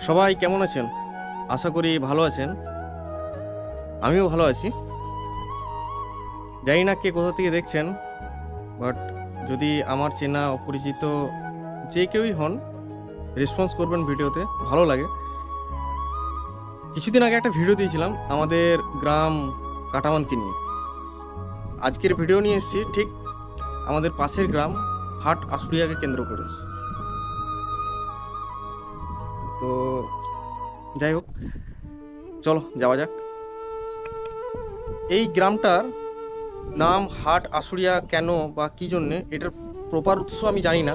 সবাই কেমন আছেন? আশা করি ভালো আছেন। আমিও ভালো আছি। জানি না কে কোথা থেকে দেখছেন, বাট যদি আমার চেনা অপরিচিত যে কেউই হন, রেসপন্স করবেন ভিডিওতে, ভালো লাগে। কিছুদিন আগে একটা ভিডিও দিয়েছিলাম আমাদের গ্রাম কাটামানকে নিয়ে। আজকের ভিডিও নিয়ে এসেছি ঠিক আমাদের পাশের গ্রাম হাট আশুলিয়াকে কেন্দ্র করে। তো যাই হোক, চলো যাওয়া যাক। এই গ্রামটার নাম হাট আশুলিয়া কেন বা কী জন্যে, এটার প্রপার উৎস আমি জানি না।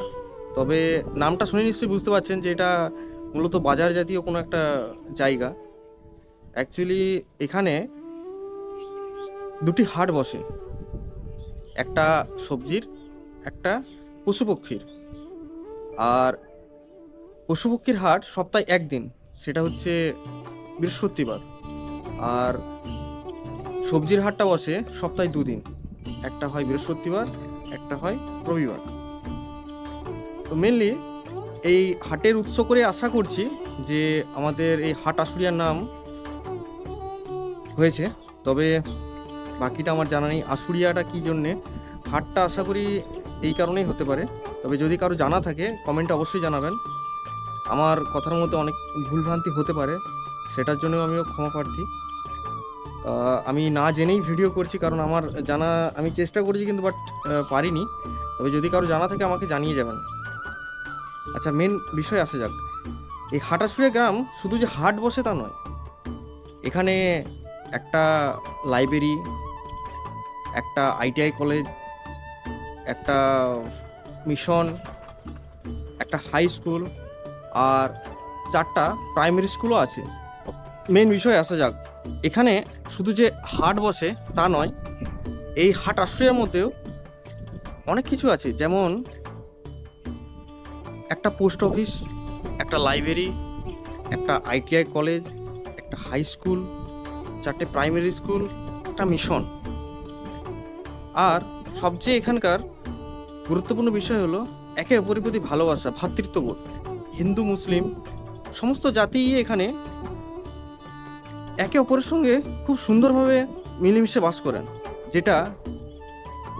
তবে নামটা শুনে নিশ্চয়ই বুঝতে পারছেন যে এটা মূলত বাজার জাতীয় কোনো একটা জায়গা। অ্যাকচুয়ালি এখানে দুটি হাট বসে, একটা সবজির, একটা পশুপক্ষীর। আর পশুপক্ষীর হাট সপ্তাহে একদিন, সেটা হচ্ছে বৃহস্পতিবার। আর সবজির হাটটা বসে সপ্তাহে দুদিন, একটা হয় বৃহস্পতিবার, একটা হয় রবিবার। তো মেনলি এই হাটের উৎস করে আশা করছি যে আমাদের এই হাট আশুলিয়ার নাম হয়েছে। তবে বাকিটা আমার জানা নেই, আশুলিয়াটা কী জন্যে হাটটা, আশা করি এই কারণেই হতে পারে। তবে যদি কারো জানা থাকে কমেন্টে অবশ্যই জানাবেন। আমার কথার মধ্যে অনেক ভুলভ্রান্তি হতে পারে, সেটার জন্যও আমিও ক্ষমা প্রার্থী। আমি না জেনেই ভিডিও করছি, কারণ আমার জানা, আমি চেষ্টা করেছি কিন্তু বাট পারিনি। তবে যদি কারো জানা থাকে আমাকে জানিয়ে যাবেন। আচ্ছা, মেন বিষয় আসা যাক। এই হাট আশুলিয়া গ্রাম শুধু যে হাট বসে তা নয়, এখানে একটা লাইব্রেরি, একটা আইটিআই কলেজ, একটা মিশন, একটা হাই স্কুল, আর 4টা প্রাইমারি স্কুলও আছে। মেন বিষয় আসা যাক, এখানে শুধু যে হাট বসে তা নয়, এই হাট আশুলিয়ার মধ্যেও অনেক কিছু আছে। যেমন একটা পোস্ট অফিস, একটা লাইব্রেরি, একটা আইটিআই কলেজ, একটা হাই স্কুল, 4টে প্রাইমারি স্কুল, একটা মিশন। আর সবচেয়ে এখানকার গুরুত্বপূর্ণ বিষয় হলো একে অপরের প্রতি ভালোবাসা, ভ্রাতৃত্ববোধ। হিন্দু মুসলিম সমস্ত জাতি এখানে একে অপরের সঙ্গে খুব সুন্দরভাবে মিলেমিশে বাস করেন, যেটা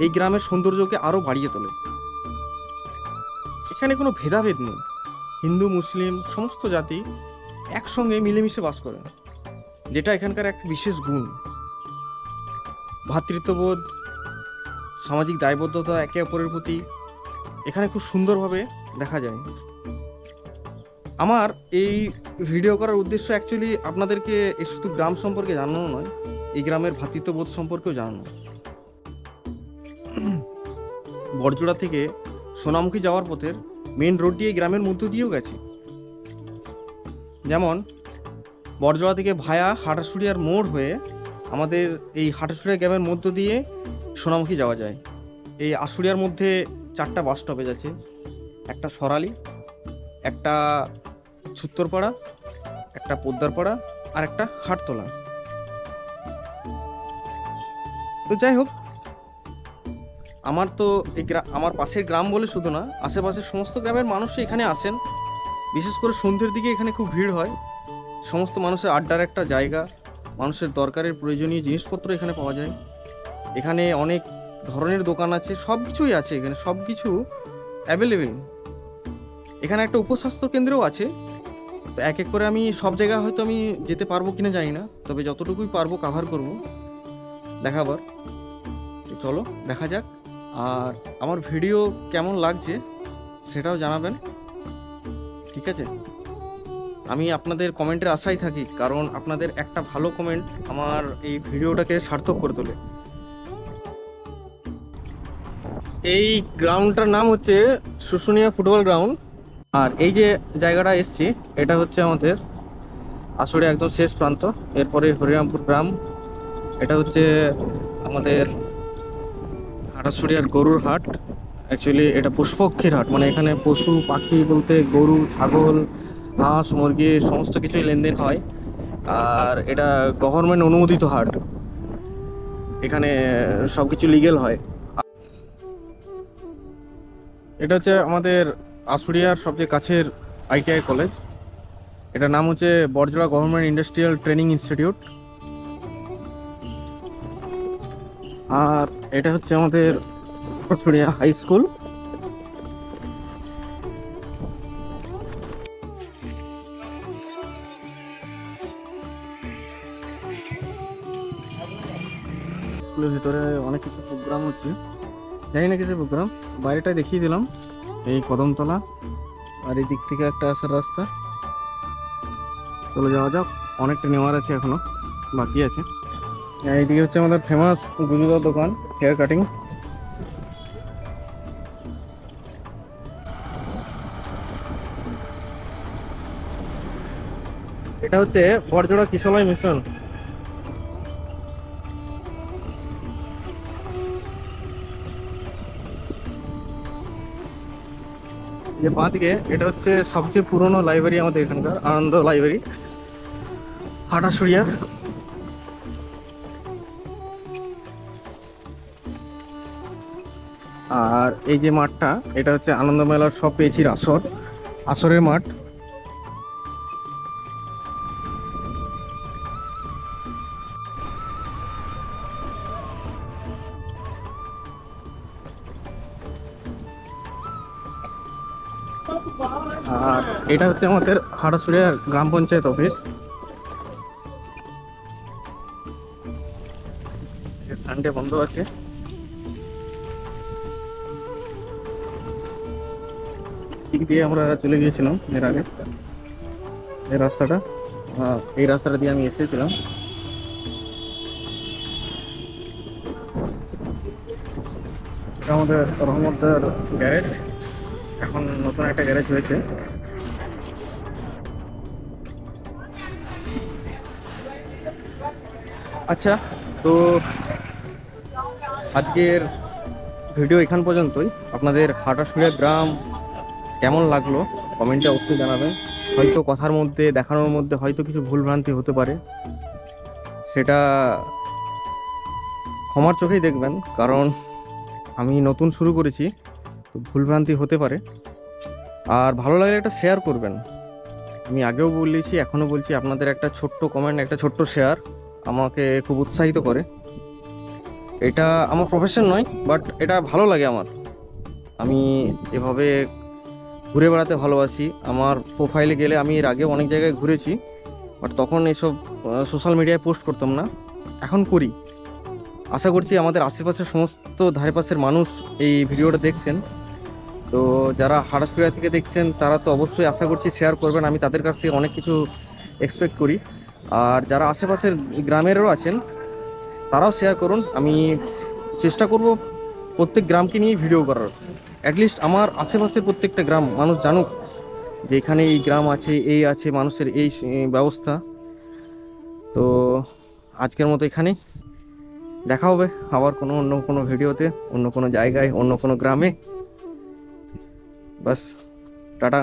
এই গ্রামের সৌন্দর্যকে আরও বাড়িয়ে তোলে। এখানে কোনো ভেদাভেদ নেই, হিন্দু মুসলিম সমস্ত জাতি একসঙ্গে মিলেমিশে বাস করেন, যেটা এখানকার এক বিশেষ গুণ। ভ্রাতৃত্ববোধ, সামাজিক দায়বদ্ধতা একে অপরের প্রতি এখানে খুব সুন্দরভাবে দেখা যায়। আমার এই ভিডিও করার উদ্দেশ্য অ্যাকচুয়ালি আপনাদেরকে এই শুধু গ্রাম সম্পর্কে জানানো নয়, এই গ্রামের ভ্রাতৃত্ববোধ সম্পর্কেও জানানো। বড়জোড়া থেকে সোনামুখী যাওয়ার পথের মেন রোডটি এই গ্রামের মধ্য দিয়েও গেছে। যেমন বড়জোড়া থেকে ভায়া হাট আশুলিয়ার মোড় হয়ে আমাদের এই হাট আশুলিয়া গ্রামের মধ্য দিয়ে সোনামুখী যাওয়া যায়। এই আশুলিয়ার মধ্যে 4টা বাস স্টপেজ আছে, একটা সরালি, একটা ছুত্তরপাড়া, একটা পোদ্দারপাড়া, আর একটা হাটতলা। তো যাই হোক, আমার তো এই আমার পাশের গ্রাম বলে শুধু না, আশেপাশের সমস্ত গ্রামের মানুষই এখানে আসেন। বিশেষ করে সন্ধ্যের দিকে এখানে খুব ভিড় হয়। সমস্ত মানুষের আড্ডার একটা জায়গা, মানুষের দরকারের প্রয়োজনীয় জিনিসপত্র এখানে পাওয়া যায়। এখানে অনেক ধরনের দোকান আছে, সব কিছুই আছে এখানে, সব কিছু অ্যাভেলেবেল। এখানে একটা উপস্বাস্থ্য কেন্দ্রও আছে। তো এক এক করে আমি সব জায়গায় হয়তো আমি যেতে পারবো কিনা জানি না, তবে যতটুকুই পারবো কাভার করব, দেখাবার। তো চলো দেখা যাক। আর আমার ভিডিও কেমন লাগছে সেটাও জানাবেন, ঠিক আছে? আমি আপনাদের কমেন্টের আশায় থাকি, কারণ আপনাদের একটা ভালো কমেন্ট আমার এই ভিডিওটাকে সার্থক করে তোলে। এই গ্রাউন্ডটার নাম হচ্ছে শুশুনিয়া ফুটবল গ্রাউন্ড। আর এই যে জায়গাটা এসছি, এটা হচ্ছে আমাদের আশুলিয়া একদম শেষ প্রান্ত, এরপরে হরিরামপুর গ্রাম। এটা হচ্ছে আমাদের হাট আশুলিয়ার গরুর হাট। অ্যাকচুয়ালি এটা পশুপক্ষীর হাট, মানে এখানে পশু পাখি বলতে গরু, ছাগল, হাঁস, মুরগি সমস্ত কিছুই লেনদেন হয়। আর এটা গভর্নমেন্ট অনুমোদিত হাট, এখানে সব কিছু লিগেল হয়। এটা হচ্ছে আমাদের আশুলিয়ার সবচেয়ে কাছের আইটিআই কলেজ। এটার নাম হচ্ছে Barjora government industrial training institute. আর এটা হচ্ছে আমাদের আশুলিয়া হাই স্কুল। স্কুলের ভিতরে অনেক কিছু প্রোগ্রাম হচ্ছে, জানি না কিছু প্রোগ্রাম, বাইরেটাই দেখিয়ে দিলাম। এই কদমতলা, আর এই দিক থেকে একটা আসার রাস্তা। চলে যাওয়া যাক, অনেকটা নেওয়ার আছে, এখনো বাকি আছে। এইদিকে হচ্ছে আমাদের ফেমাস গুজুদার দোকান, হেয়ার কাটিং। এটা হচ্ছে বড়জোড়া কিশলয় মিশন। যে বাঁ দিকে, এটা হচ্ছে সবচেয়ে পুরনো লাইব্রেরি আমাদের এখানকার, আনন্দ লাইব্রেরি, হাটাশুড়িয়া। আর এই যে মাঠটা, এটা হচ্ছে আনন্দ মেলার সব পেয়েছির আসরের মাঠ। আর এটা হচ্ছে আমাদের হাটাশুড়িয়া গ্রাম পঞ্চায়েত অফিস। সানডে বন্ধ আছে। দিক দিয়ে আমরা চলে গিয়েছিলাম এর আগে, এই রাস্তাটা, এই রাস্তাটা দিয়ে আমি এসেছিলাম। এটা আমাদের রহমতদার গ্যারেজ, এখন নতুন একটা গ্যারেজ হয়েছে। আচ্ছা, তো আজকের ভিডিও এখান পর্যন্তই। আপনাদের হাটাশুড়িয়া গ্রাম কেমন লাগলো কমেন্টে অবশ্যই জানাবেন। হয়তো কথার মধ্যে, দেখানোর মধ্যে হয়তো কিছু ভুলভ্রান্তি হতে পারে, সেটা ক্ষমার চোখেই দেখবেন, কারণ আমি নতুন শুরু করেছি, তো ভুলভ্রান্তি হতে পারে। আর ভালো লাগলে একটা শেয়ার করবেন। আমি আগেও বলেছি, এখনও বলছি, আপনাদের একটা ছোট্ট কমেন্ট, একটা ছোট্ট শেয়ার আমাকে খুব উৎসাহিত করে। এটা আমার প্রফেশন নয়, বাট এটা ভালো লাগে আমার। আমি এভাবে ঘুরে বেড়াতে ভালোবাসি। আমার প্রোফাইলে গেলে, আমি এর আগে অনেক জায়গায় ঘুরেছি, বাট তখন এসব সোশ্যাল মিডিয়ায় পোস্ট করতাম না, এখন করি। আশা করছি আমাদের আশেপাশের সমস্ত ধারেপাশের মানুষ এই ভিডিওটা দেখছেন। তো যারা হাটাশুড়িয়া থেকে দেখছেন, তারা তো অবশ্যই আশা করছি শেয়ার করবেন। আমি তাদের কাছ থেকে অনেক কিছু এক্সপেক্ট করি। আর যারা আশেপাশের গ্রামেরও আছেন, তারাও শেয়ার করুন। আমি চেষ্টা করব প্রত্যেক গ্রামকে নিয়ে ভিডিও করার। অ্যাটলিস্ট আমার আশেপাশের প্রত্যেকটা গ্রাম মানুষ জানুক যে এখানে এই গ্রাম আছে, এই আছে, মানুষের এই ব্যবস্থা। তো আজকের মতো এখানেই, দেখা হবে আবার অন্য কোনো ভিডিওতে, অন্য কোনো জায়গায়, অন্য কোনো গ্রামে। বাস, টাটা।